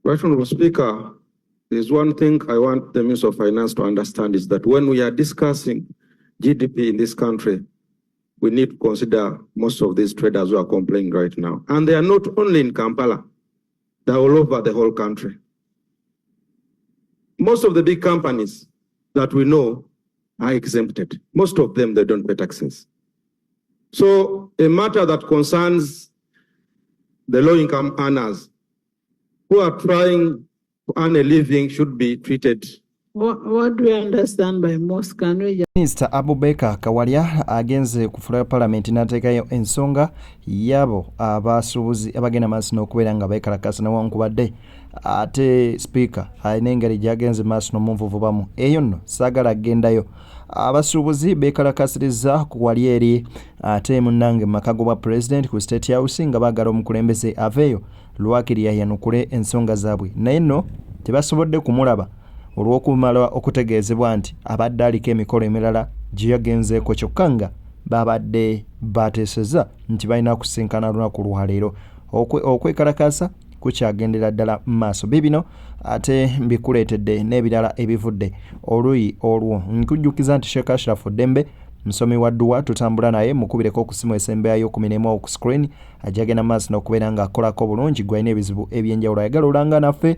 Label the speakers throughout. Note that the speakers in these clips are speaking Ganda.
Speaker 1: Right, Honorable Speaker, there's one thing I want the Minister of Finance to understand is that when we are discussing GDP in this country, we need to consider most of these traders who are complaining right now. And they are not only in Kampala, they're all over the whole country. Most of the big companies that we know are exempted. Most of them, they don't pay taxes. So a matter that concerns the low-income earners who are trying to earn a living should be treated.
Speaker 2: What do we understand by most? Can we
Speaker 3: Minister Abubakar Kawalya agenze kufula parliament n'ateekayo ensonga yabo abasuubuzi abagenda maaso n'okubeera nga beekalakasa newankubadde ate speaker alina engeri gy'agenze maaso n'omunvuvubamu eyo nno saagala agendayo abasuubuzi beekalakasiriza ku wali eri ate munnange mu maka g'obwa president ku state house nga baagala omukulembeze aveeyo lwakiri yayanukule ensonga zaabwe naye nno tebasobodde kumulaba olw'okumala okutegeezebwa nti abadde aliko emikolo emirala gye yagenzeeko kyokka nga babadde bateeseza nti balina kusinkana lunaku lwaleero okwekalakasa kukyagendera ddala mu maaso bibino ate mbikuleetedde n'ebirala ebivudde oluyi olwo nkujjukiza nti Sheikh Ashraf Dembe musomi wa dduwa tutambula naye mukubireko okusimu esembeyayo ku mirimu ku screen ajagenda maaso n'okubeera ng'akolako bulungi gwalina ebizibu ebyenjawulo ayagala olanga naffe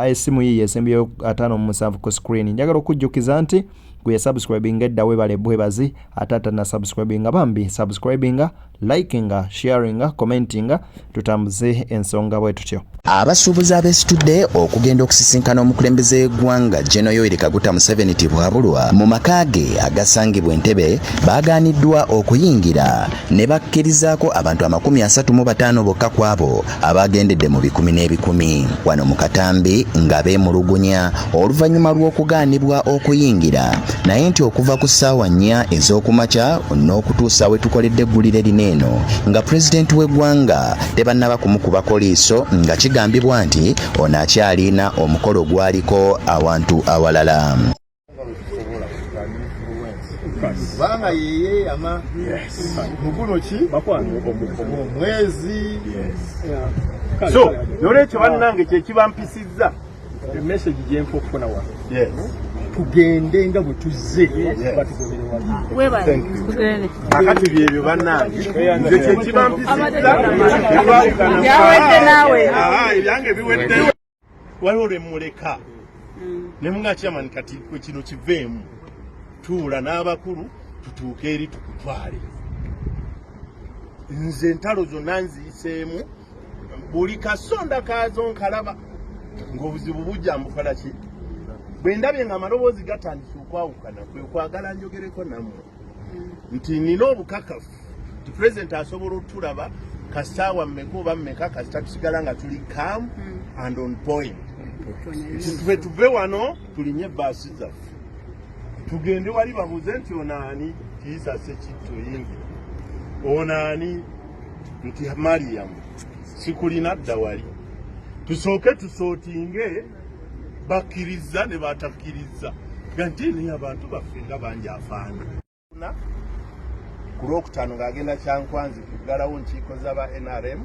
Speaker 3: esimu yiye esembeyo 5 ku screen njagala okujjukiza nti gwe subscribing edda webale bwebazi atata na subscribing bambi subscribing likinga sharinga commentinga tutambuze ensonga bwe tutyo
Speaker 4: abasuubuzi abesitudde okugenda okusisinkana omukulembeze gwanga General Yoweri Kaguta Museveni Tibwabulwa mu makage agasangibwa Entebbe baagaaniddwa okuyingira ne bakkirizaako abantu 35 bokka kwabo abagendedde mu 10 wano mu Katambi nga beemulugunya oluvannyuma lw'okugaanibwa okuyingira naye nti okuva ku ssaawa 4 ez'okumakya n'okutuusa we tukoledde eggulire lineeno nga pulezidenti w'eggwanga tebannaba kumukubako liiso nga kigambibwa nti ono akyalina omukolo gwaliko awantu awalala.
Speaker 5: Banga yeye ama muguno ki mwezi so nolecho bannange kye kibampisizza message jenfo kufuna wa tugende nga bwe tuzze batugobere wano akati byebyo bannange nze kye kibampisizza yawedde nawe ebyange biwedde waliwo lemuleka ne munga chairman kati kino kiveemu tuula n'abakulu tutuuke eri tukutwale nze entalo zonna nziyiseemu buli kasonda kaazo nkalaba ng'obuzibu bujja mbukola ki bwe ndabye nga amaloboozi gatandise okwawukana kwe kwagala njogereko nammwe nti nina obukakafu nti pulezidenti asobola otulaba kasitaawa mmeka oba mmeka kasita tusigala nga tuli calm and on point nti tuve wano tulinye ebbaasi zaffe tugende wali babuze nti onaani tiisa sekitto yingira onaani nti Mariam sikulina dda wali tusooke tusootinge bakkiriza ne batakkiriza ganti naye abantu baffe nga bangi afaana ku Lwokutaano ng'agenda Kyankwanzi kuggalawo nkiiko z'aba NRM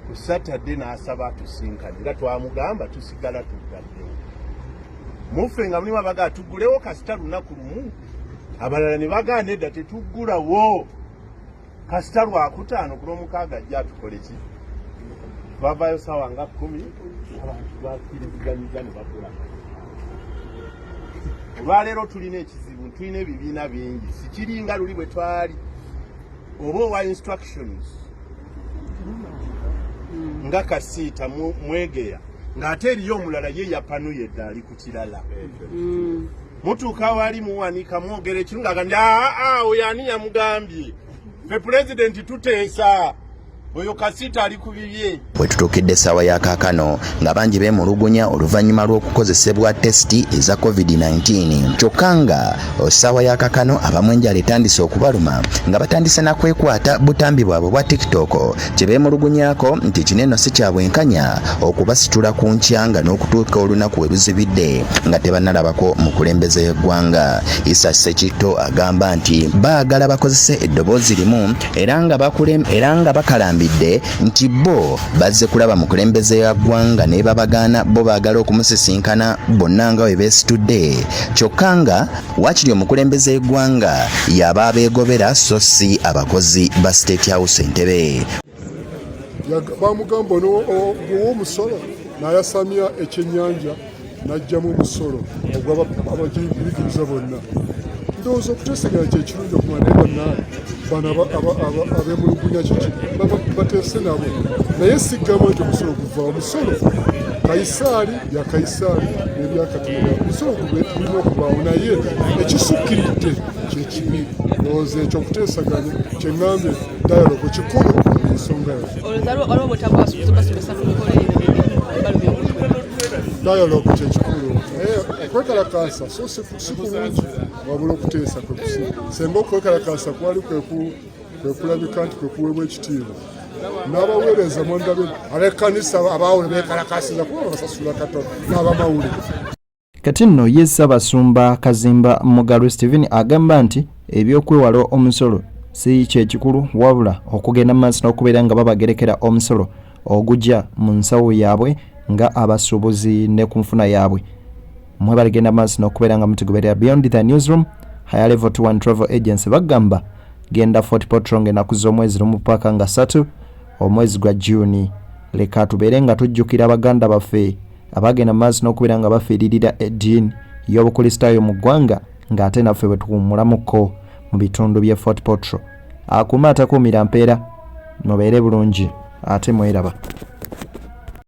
Speaker 5: ku Saturday n'asaba tusinkane era twamugamba tusigala tuggaddewo muffe nga mulimu abagaa tuggulewo kasita lunaku lumu abalala ne bagaana edda tetuggulawo kasita Lwakutaano ku Lwomukaaga ajja tukole ki twavaayo ssaawa nga 10 abantu bakkiriziganyiza ne bakula olwaleero tulina ekizibu tulina ebibiina bingi sikiringa luli bwe twali oba owa instructions nga Kasiita Mwegeya ng'ate eriyo omulala ye yapanuye edda ali ku kirala mutuuka wali muwanika mwogera ekiru ng'agambye oyo ani yamugambye ffe pulezidenti tuteesa oyo Kasiita ali ku bibye.
Speaker 4: Bwe tutuukidde essaawa ya kaakano nga bangi beemulugunya oluvannyuma lw'okukozesebwa tesiti eza COVID-19 kyokka nga essaawa ya kaakano abamu enjala etandise okubaluma nga batandise nakwekwata butambi bwabwe bwa TikTok kye beemulugunyaako nti kineno si kya bwenkanya okubasitula ku nkyanga n'okutuuka olunaku we luzibidde nga tebannalabako mukulembeze w'eggwanga. Issa Sekitto agamba nti baagala bakozese eddoboozi limu era nga bakalambye bagambidde nti bo bazze kulaba mukulembeze ya ggwanga ne babagaana bo baagala okumusisinkana bonna nga bwe beesitudde kyokka nga waakiri omukulembeze w'eggwanga yaba abeegobera so si abakozi ba State House Entebbe.
Speaker 6: Bamugamba ow'omusolo n'ayasamya ekyennyanja n'ajjamu omusolo ogw'abagiyigiriza bonna. Ndowooza okuteesaganya kyekirungi okumanya naye bano abemulugunya kiki bateese nabo naye sigamba nti omusolo guva omusolo Kayisaali ya Kayisaali n'ebyakatonda omusolo gulina okubaawo naye ekisukkiridde kyekibi. Ndowooza ekyo okuteesaganya kyeŋŋambye dialogue kikulu ensonga yo. Dialogue kyekikulu naye okwekalakaasa so si kulungi wabula okuteesa kwekusiba. Senga okwekalakaasa kwali kwekulabika nti kwekuweebwa ekitiibwa n'abaweereza mwandabe ab'ekkanisa abaawule beekalakaasiza kuba basasula katono n'abamawulire.
Speaker 3: Kati nno ye Ssaabasumba Kazimba Mugalu Stephen agamba nti ebyokwewala omusolo si kyekikulu wabula okugenda maaso n'okubeera nga babagerekera omusolo ogujja mu nsawo yaabwe nga abasuubuzi ne ku nfuna yaabwe. Mwe baligenda maaso n'okubeera nga mutugoberera Beyond the Newsroom. Higher Level 21 Travel Agency bagamba genda Fort Portal ng'ennaku z'omwezi lumu paka nga 3 omwezi gwa Juni. Leka tubeere nga tujjukira baganda baffe abagenda maaso n'okubeera nga bafiiririra eddiini y'obukristaayo mu ggwanga ng'ate naffe bwe tuwummulamuko mu bitundu by'e Fort Portal. Akuuma atakuumira mpeera mubeere bulungi ate mweraba.